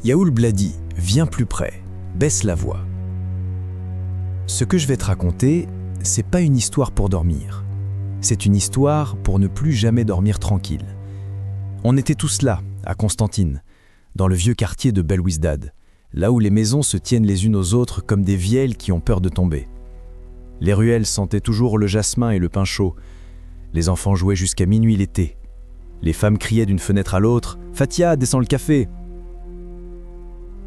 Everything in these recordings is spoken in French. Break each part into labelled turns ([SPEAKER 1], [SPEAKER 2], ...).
[SPEAKER 1] Yaoul Bladi, viens plus près, baisse la voix. Ce que je vais te raconter, c'est pas une histoire pour dormir. C'est une histoire pour ne plus jamais dormir tranquille. On était tous là, à Constantine, dans le vieux quartier de Belwisdad, là où les maisons se tiennent les unes aux autres comme des vieilles qui ont peur de tomber. Les ruelles sentaient toujours le jasmin et le pain chaud. Les enfants jouaient jusqu'à minuit l'été. Les femmes criaient d'une fenêtre à l'autre « Fatia, descends le café !»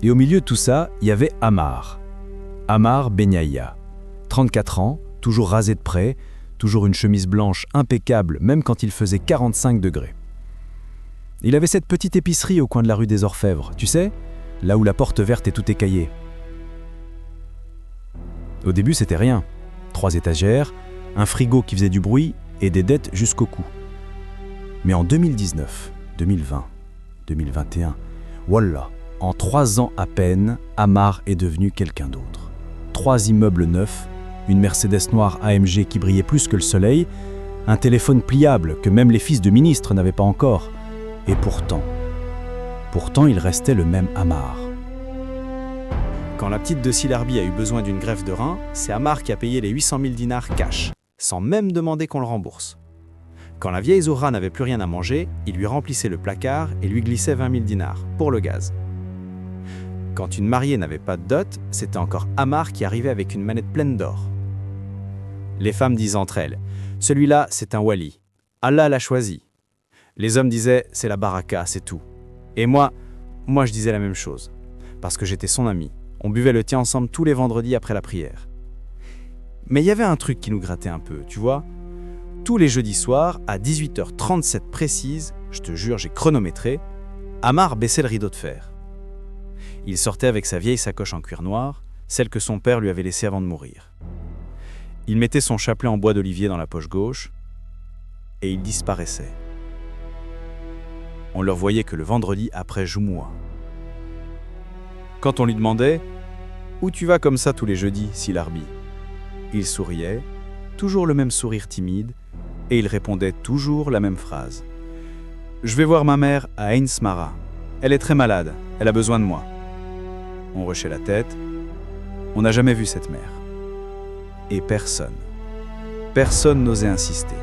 [SPEAKER 1] Et au milieu de tout ça, il y avait Ammar. Ammar Benyaya, 34 ans, toujours rasé de près, toujours une chemise blanche impeccable, même quand il faisait 45 degrés. Il avait cette petite épicerie au coin de la rue des Orfèvres, tu sais, là où la porte verte est tout écaillée. Au début, c'était rien. 3 étagères, un frigo qui faisait du bruit et des dettes jusqu'au cou. Mais en 2019, 2020, 2021, voilà, en 3 ans à peine, Ammar est devenu quelqu'un d'autre. 3 immeubles neufs, une Mercedes noire AMG qui brillait plus que le soleil, un téléphone pliable que même les fils de ministres n'avaient pas encore. Et pourtant, il restait le même Ammar. Quand la petite de Silarbi a eu besoin d'une greffe de rein, c'est Ammar qui a payé les 800 000 dinars cash, sans même demander qu'on le rembourse. Quand la vieille Zohra n'avait plus rien à manger, il lui remplissait le placard et lui glissait 20 000 dinars, pour le gaz. Quand une mariée n'avait pas de dot, c'était encore Ammar qui arrivait avec une manette pleine d'or. Les femmes disaient entre elles, « Celui-là, c'est un wali. Allah l'a choisi. » Les hommes disaient, « C'est la baraka, c'est tout. » Et moi, je disais la même chose, parce que j'étais son ami. On buvait le thé ensemble tous les vendredis après la prière. Mais il y avait un truc qui nous grattait un peu, tu vois. Tous les jeudis soirs, à 18h37 précise, je te jure, j'ai chronométré, Ammar baissait le rideau de fer. Il sortait avec sa vieille sacoche en cuir noir, celle que son père lui avait laissée avant de mourir. Il mettait son chapelet en bois d'olivier dans la poche gauche et il disparaissait. On le revoyait que le vendredi après Joumoua. Quand on lui demandait « Où tu vas comme ça tous les jeudis, Silarbi ?» Il souriait, toujours le même sourire timide, et il répondait toujours la même phrase. « Je vais voir ma mère à Ain Smara. Elle est très malade, elle a besoin de moi. » On hochait la tête. On n'a jamais vu cette mère. Et personne n'osait insister.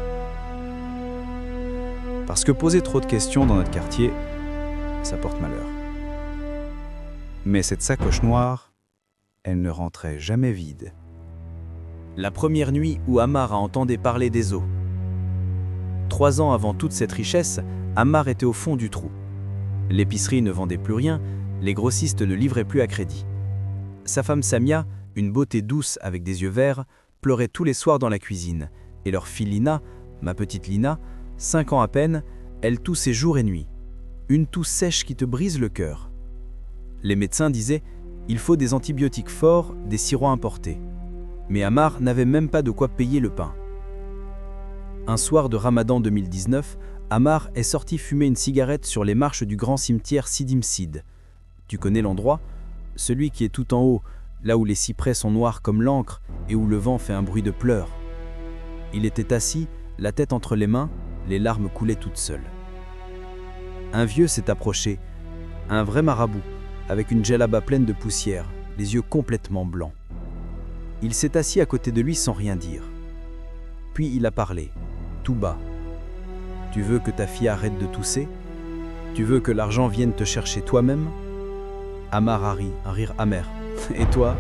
[SPEAKER 1] Parce que poser trop de questions dans notre quartier, ça porte malheur. Mais cette sacoche noire, elle ne rentrait jamais vide. La première nuit où Ammar a entendu parler des eaux. 3 ans avant toute cette richesse, Ammar était au fond du trou. L'épicerie ne vendait plus rien, les grossistes ne livraient plus à crédit. Sa femme Samia, une beauté douce avec des yeux verts, pleurait tous les soirs dans la cuisine. Et leur fille Lina, ma petite Lina, 5 ans à peine, elle toussait jour et nuit. Une toux sèche qui te brise le cœur. Les médecins disaient « Il faut des antibiotiques forts, des sirops importés ». Mais Ammar n'avait même pas de quoi payer le pain. Un soir de Ramadan 2019, Ammar est sorti fumer une cigarette sur les marches du grand cimetière Sidi Msid. Tu connais l'endroit? Celui qui est tout en haut, là où les cyprès sont noirs comme l'encre et où le vent fait un bruit de pleurs. Il était assis, la tête entre les mains, les larmes coulaient toutes seules. Un vieux s'est approché, un vrai marabout, avec une djellaba pleine de poussière, les yeux complètement blancs. Il s'est assis à côté de lui sans rien dire. Puis il a parlé, tout bas. « Tu veux que ta fille arrête de tousser? Tu veux que l'argent vienne te chercher toi-même » Ammar a ri, un rire amer. « Et toi,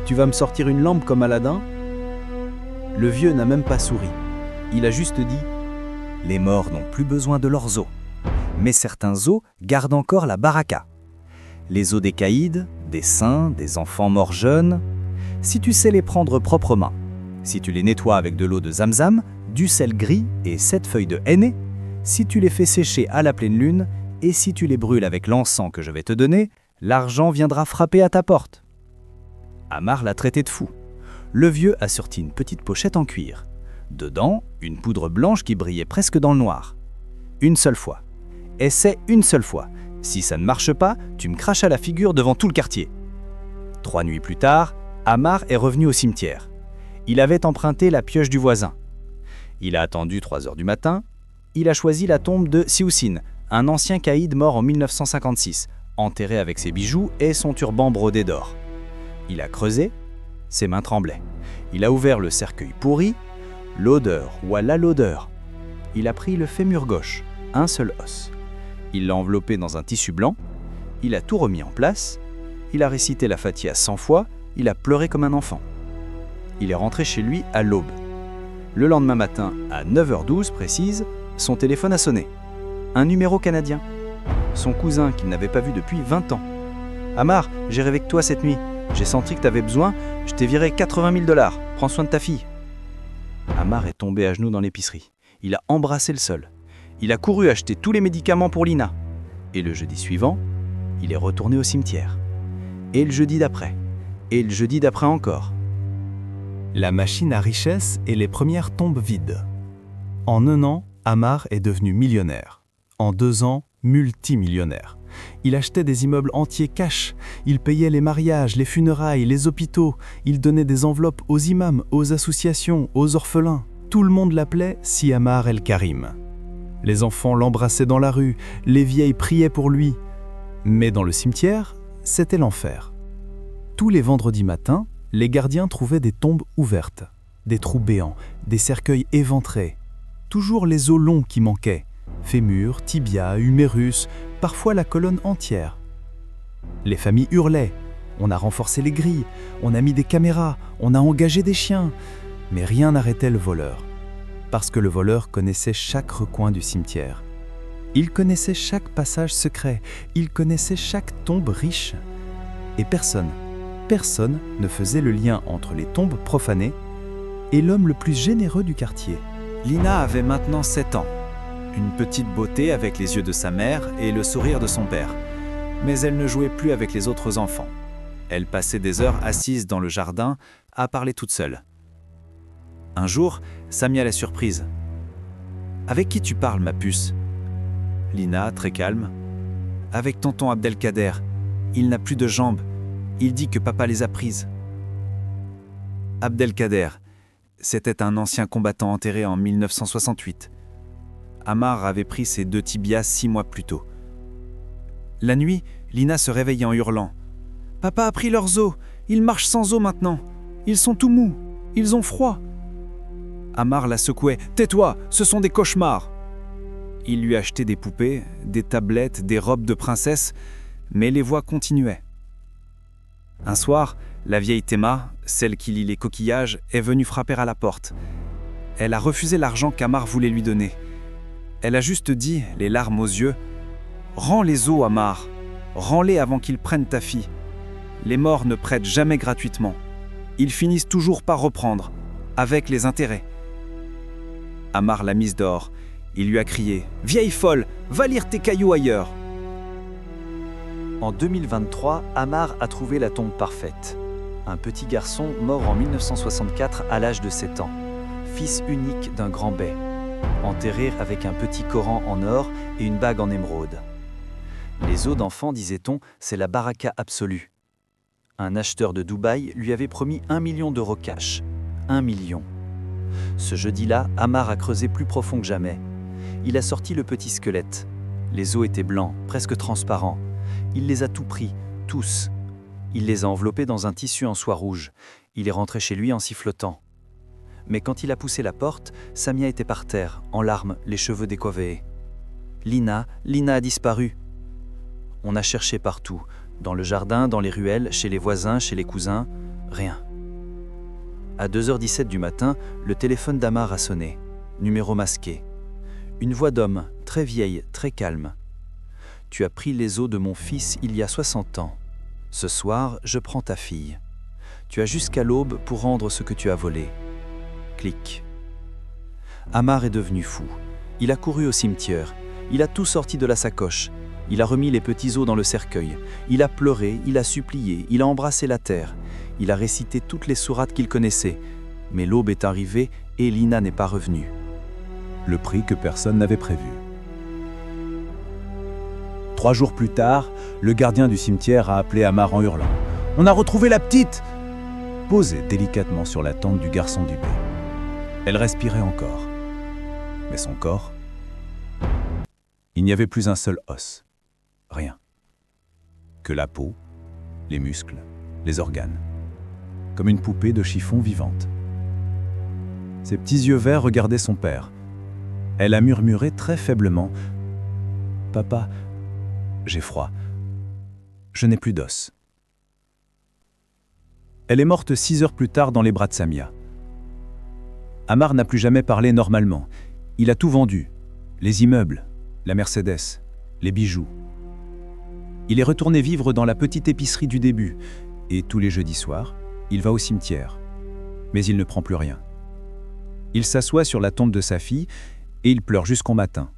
[SPEAKER 1] tu vas me sortir une lampe comme Aladdin ?» Le vieux n'a même pas souri. Il a juste dit « Les morts n'ont plus besoin de leurs os. Mais certains os gardent encore la baraka. Les os des caïds, des saints, des enfants morts jeunes. Si tu sais les prendre proprement, si tu les nettoies avec de l'eau de Zamzam, du sel gris et 7 feuilles de henné, si tu les fais sécher à la pleine lune et si tu les brûles avec l'encens que je vais te donner, l'argent viendra frapper à ta porte. » Ammar l'a traité de fou. Le vieux a sorti une petite pochette en cuir. Dedans, une poudre blanche qui brillait presque dans le noir. Une seule fois. Essaie une seule fois. Si ça ne marche pas, tu me craches à la figure devant tout le quartier. 3 nuits plus tard, Ammar est revenu au cimetière. Il avait emprunté la pioche du voisin. Il a attendu 3 heures du matin. Il a choisi la tombe de Sioussine, un ancien caïd mort en 1956, enterré avec ses bijoux et son turban brodé d'or. Il a creusé, ses mains tremblaient. Il a ouvert le cercueil pourri, l'odeur, voilà l'odeur. Il a pris le fémur gauche, un seul os. Il l'a enveloppé dans un tissu blanc, il a tout remis en place, il a récité la Fatiha 100 fois, il a pleuré comme un enfant. Il est rentré chez lui à l'aube. Le lendemain matin, à 9h12 précise, son téléphone a sonné. Un numéro canadien. Son cousin qu'il n'avait pas vu depuis 20 ans. « Amar, j'ai rêvé que toi cette nuit. J'ai senti que t'avais besoin, je t'ai viré 80 000 $. Prends soin de ta fille. » Amar est tombé à genoux dans l'épicerie. Il a embrassé le sol. Il a couru acheter tous les médicaments pour Lina. Et le jeudi suivant, il est retourné au cimetière. Et le jeudi d'après. Et le jeudi d'après encore.
[SPEAKER 2] La machine à richesse et les premières tombes vides. En 1 an, Amar est devenu millionnaire. En 2 ans, multimillionnaire. Il achetait des immeubles entiers cash, il payait les mariages, les funérailles, les hôpitaux, il donnait des enveloppes aux imams, aux associations, aux orphelins. Tout le monde l'appelait Si Amar El Karim. Les enfants l'embrassaient dans la rue, les vieilles priaient pour lui. Mais dans le cimetière, c'était l'enfer. Tous les vendredis matins, les gardiens trouvaient des tombes ouvertes, des trous béants, des cercueils éventrés. Toujours les os longs qui manquaient. Fémur, tibia, humérus, parfois la colonne entière. Les familles hurlaient. On a renforcé les grilles, on a mis des caméras, on a engagé des chiens. Mais rien n'arrêtait le voleur. Parce que le voleur connaissait chaque recoin du cimetière. Il connaissait chaque passage secret, il connaissait chaque tombe riche. Et personne ne faisait le lien entre les tombes profanées et l'homme le plus généreux du quartier.
[SPEAKER 1] Lina avait maintenant 7 ans. Une petite beauté avec les yeux de sa mère et le sourire de son père. Mais elle ne jouait plus avec les autres enfants. Elle passait des heures assise dans le jardin à parler toute seule. Un jour, Samia l'a surprise. « Avec qui tu parles, ma puce ?» Lina, très calme. « Avec tonton Abdelkader. Il n'a plus de jambes. Il dit que papa les a prises. » Abdelkader, c'était un ancien combattant enterré en 1968. Amar avait pris ses 2 tibias 6 mois plus tôt. La nuit, Lina se réveillait en hurlant. « Papa a pris leurs os. Ils marchent sans os maintenant. Ils sont tout mous. Ils ont froid. » Amar la secouait. « Tais-toi, ce sont des cauchemars !» Il lui achetait des poupées, des tablettes, des robes de princesse, mais les voix continuaient. Un soir, la vieille Théma, celle qui lit les coquillages, est venue frapper à la porte. Elle a refusé l'argent qu'Amar voulait lui donner. Elle a juste dit, les larmes aux yeux, « Rends les os, Amar. Rends-les avant qu'ils prennent ta fille. Les morts ne prêtent jamais gratuitement. Ils finissent toujours par reprendre, avec les intérêts. » Amar l'a mise dehors. Il lui a crié « Vieille folle, va lire tes cailloux ailleurs !»
[SPEAKER 3] En 2023, Amar a trouvé la tombe parfaite. Un petit garçon mort en 1964 à l'âge de 7 ans, fils unique d'un grand bey, enterré avec un petit Coran en or et une bague en émeraude. Les os d'enfant, disait-on, c'est la baraka absolue. Un acheteur de Dubaï lui avait promis 1 million d'euros cash. 1 million. Ce jeudi-là, Amar a creusé plus profond que jamais. Il a sorti le petit squelette. Les os étaient blancs, presque transparents. Il les a tout pris, tous. Il les a enveloppés dans un tissu en soie rouge. Il est rentré chez lui en sifflotant. Mais quand il a poussé la porte, Samia était par terre, en larmes, les cheveux décoiffés. Lina a disparu. On a cherché partout, dans le jardin, dans les ruelles, chez les voisins, chez les cousins, rien. À 2h17 du matin, le téléphone d'Amar a sonné. Numéro masqué. Une voix d'homme, très vieille, très calme. « Tu as pris les os de mon fils il y a 60 ans. Ce soir, je prends ta fille. Tu as jusqu'à l'aube pour rendre ce que tu as volé. » Clic. Amar est devenu fou. Il a couru au cimetière. Il a tout sorti de la sacoche. Il a remis les petits os dans le cercueil. Il a pleuré, il a supplié, il a embrassé la terre. Il a récité toutes les sourates qu'il connaissait. Mais l'aube est arrivée et Lina n'est pas revenue.
[SPEAKER 2] Le prix que personne n'avait prévu. 3 jours plus tard, le gardien du cimetière a appelé Amar en hurlant. « On a retrouvé la petite !» Posée délicatement sur la tente du garçon du bey. Elle respirait encore. Mais son corps, il n'y avait plus un seul os. Rien.
[SPEAKER 1] que la peau, les muscles, les organes, comme une poupée de chiffon vivante. Ses petits yeux verts regardaient son père. Elle a murmuré très faiblement « Papa, j'ai froid. Je n'ai plus d'os. » Elle est morte 6 heures plus tard dans les bras de Samia. Ammar n'a plus jamais parlé normalement. Il a tout vendu. Les immeubles, la Mercedes, les bijoux. Il est retourné vivre dans la petite épicerie du début. Et tous les jeudis soirs, il va au cimetière. Mais il ne prend plus rien. Il s'assoit sur la tombe de sa fille et il pleure jusqu'au matin.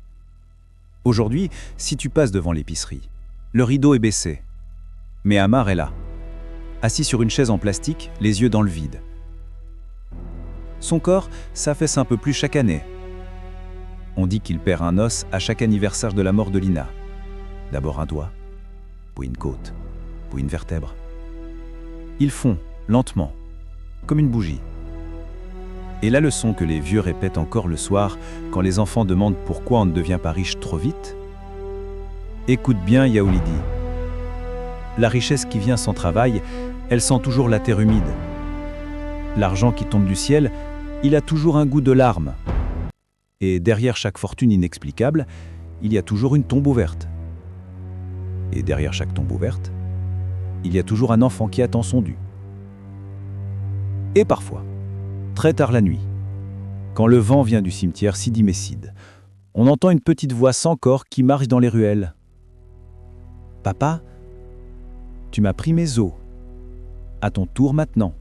[SPEAKER 1] Aujourd'hui, si tu passes devant l'épicerie, le rideau est baissé. Mais Ammar est là, assis sur une chaise en plastique, les yeux dans le vide. Son corps s'affaisse un peu plus chaque année. On dit qu'il perd un os à chaque anniversaire de la mort de Lina. D'abord un doigt, puis une côte, puis une vertèbre. Ils fond, lentement, comme une bougie. Et la leçon que les vieux répètent encore le soir quand les enfants demandent pourquoi on ne devient pas riche trop vite. Écoute bien, Yaoulidi. La richesse qui vient sans travail, elle sent toujours la terre humide. L'argent qui tombe du ciel, il a toujours un goût de larmes. Et derrière chaque fortune inexplicable, il y a toujours une tombe ouverte. Et derrière chaque tombe ouverte, il y a toujours un enfant qui attend son dû. Et parfois, très tard la nuit, quand le vent vient du cimetière Sidi Messide, on entend une petite voix sans corps qui marche dans les ruelles. « Papa, tu m'as pris mes os. À ton tour maintenant. »